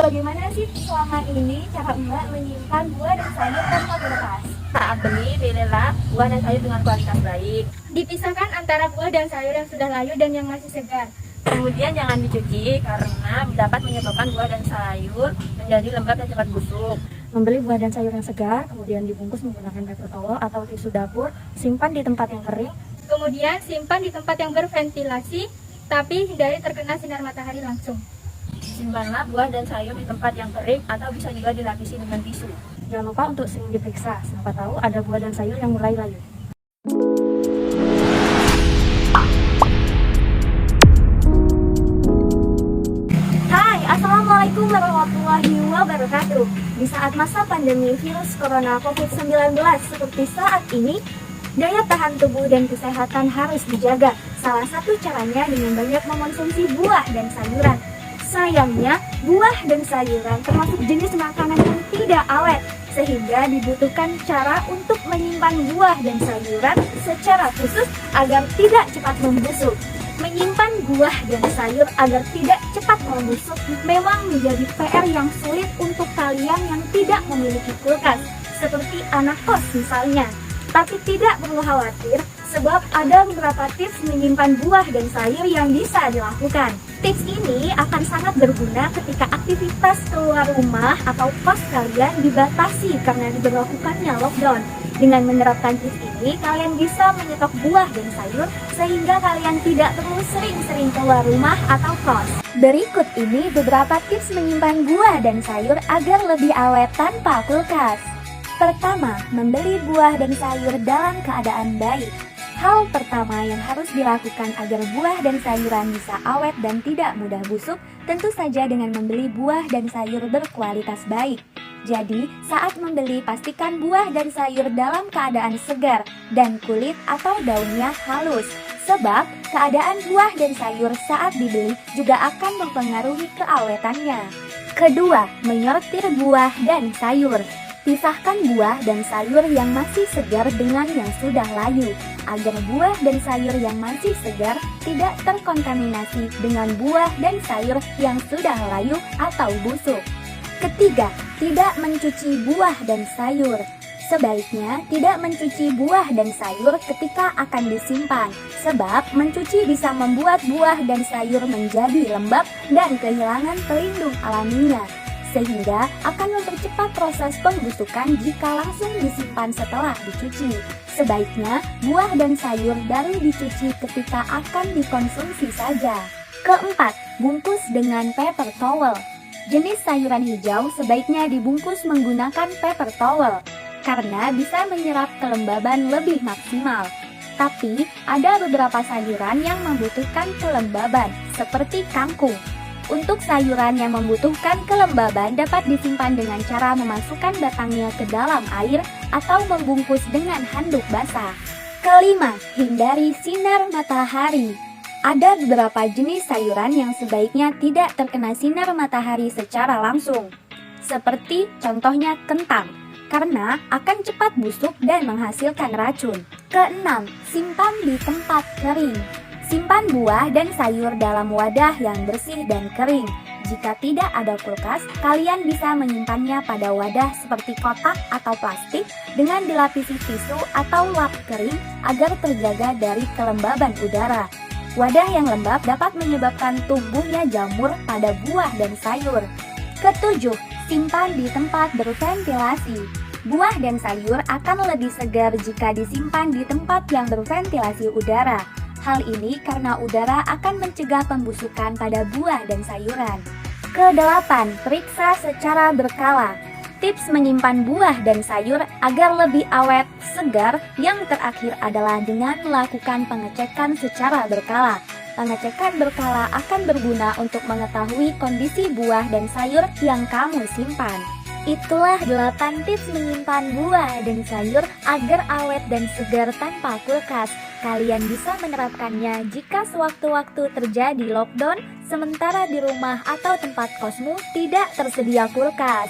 bagaimana sih selama ini cara Mbak menyimpan buah dan sayur tanpa kulkas? Saat beli, pilihlah buah dan sayur dengan kualitas baik. Dipisahkan antara buah dan sayur yang sudah layu dan yang masih segar. Kemudian jangan dicuci karena dapat menyebabkan buah dan sayur menjadi lembab dan cepat busuk. Membeli buah dan sayur yang segar, kemudian dibungkus menggunakan paper towel atau tisu dapur, simpan di tempat yang kering. Kemudian simpan di tempat yang berventilasi, tapi hindari terkena sinar matahari langsung. Simpanlah buah dan sayur di tempat yang kering atau bisa juga dilapisi dengan tisu. Jangan lupa untuk sering diperiksa, siapa tahu ada buah dan sayur yang mulai layu. Hai, Assalamualaikum warahmatullahi wabarakatuh. Di saat masa pandemi virus corona COVID-19 seperti saat ini, daya tahan tubuh dan kesehatan harus dijaga. Salah satu caranya dengan banyak mengonsumsi buah dan sayuran. Sayangnya, buah dan sayuran termasuk jenis makanan yang tidak awet, sehingga dibutuhkan cara untuk menyimpan buah dan sayuran secara khusus agar tidak cepat membusuk. Menyimpan buah dan sayur agar tidak cepat membusuk memang menjadi PR yang sulit untuk kalian yang tidak memiliki kulkas, seperti anak kos misalnya. Tapi tidak perlu khawatir, sebab ada beberapa tips menyimpan buah dan sayur yang bisa dilakukan. Tips ini akan sangat berguna ketika aktivitas keluar rumah atau kos kalian dibatasi karena diberlakukannya lockdown. Dengan menerapkan tips ini, kalian bisa menyetok buah dan sayur sehingga kalian tidak perlu sering-sering keluar rumah atau kos. Berikut ini beberapa tips menyimpan buah dan sayur agar lebih awet tanpa kulkas. Pertama, membeli buah dan sayur dalam keadaan baik. Hal pertama yang harus dilakukan agar buah dan sayuran bisa awet dan tidak mudah busuk, tentu saja dengan membeli buah dan sayur berkualitas baik. Jadi, saat membeli pastikan buah dan sayur dalam keadaan segar dan kulit atau daunnya halus. Sebab, keadaan buah dan sayur saat dibeli juga akan mempengaruhi keawetannya. Kedua, menyortir buah dan sayur. Pisahkan buah dan sayur yang masih segar dengan yang sudah layu, agar buah dan sayur yang masih segar tidak terkontaminasi dengan buah dan sayur yang sudah layu atau busuk. Ketiga, tidak mencuci buah dan sayur. Sebaiknya tidak mencuci buah dan sayur ketika akan disimpan, sebab mencuci bisa membuat buah dan sayur menjadi lembab dan kehilangan pelindung alaminya, sehingga akan mempercepat proses pembusukan jika langsung disimpan setelah dicuci. Sebaiknya buah dan sayur baru dicuci ketika akan dikonsumsi saja. Keempat, bungkus dengan paper towel. Jenis sayuran hijau sebaiknya dibungkus menggunakan paper towel karena bisa menyerap kelembaban lebih maksimal. Tapi ada beberapa sayuran yang membutuhkan kelembaban seperti kangkung. Untuk sayuran yang membutuhkan kelembaban dapat disimpan dengan cara memasukkan batangnya ke dalam air atau membungkus dengan handuk basah. Kelima, hindari sinar matahari. Ada beberapa jenis sayuran yang sebaiknya tidak terkena sinar matahari secara langsung, seperti contohnya kentang, karena akan cepat busuk dan menghasilkan racun. Keenam, simpan di tempat kering. Simpan buah dan sayur dalam wadah yang bersih dan kering. Jika tidak ada kulkas, kalian bisa menyimpannya pada wadah seperti kotak atau plastik dengan dilapisi tisu atau lap kering agar terjaga dari kelembaban udara. Wadah yang lembab dapat menyebabkan tumbuhnya jamur pada buah dan sayur. Ketujuh, simpan di tempat berventilasi. Buah dan sayur akan lebih segar jika disimpan di tempat yang berventilasi udara. Hal ini karena udara akan mencegah pembusukan pada buah dan sayuran. Kedelapan, periksa secara berkala. Tips menyimpan buah dan sayur agar lebih awet, segar, yang terakhir adalah dengan melakukan pengecekan secara berkala. Pengecekan berkala akan berguna untuk mengetahui kondisi buah dan sayur yang kamu simpan. Itulah 8 tips menyimpan buah dan sayur agar awet dan segar tanpa kulkas. Kalian bisa menerapkannya jika sewaktu-waktu terjadi lockdown, sementara di rumah atau tempat kosmu tidak tersedia kulkas.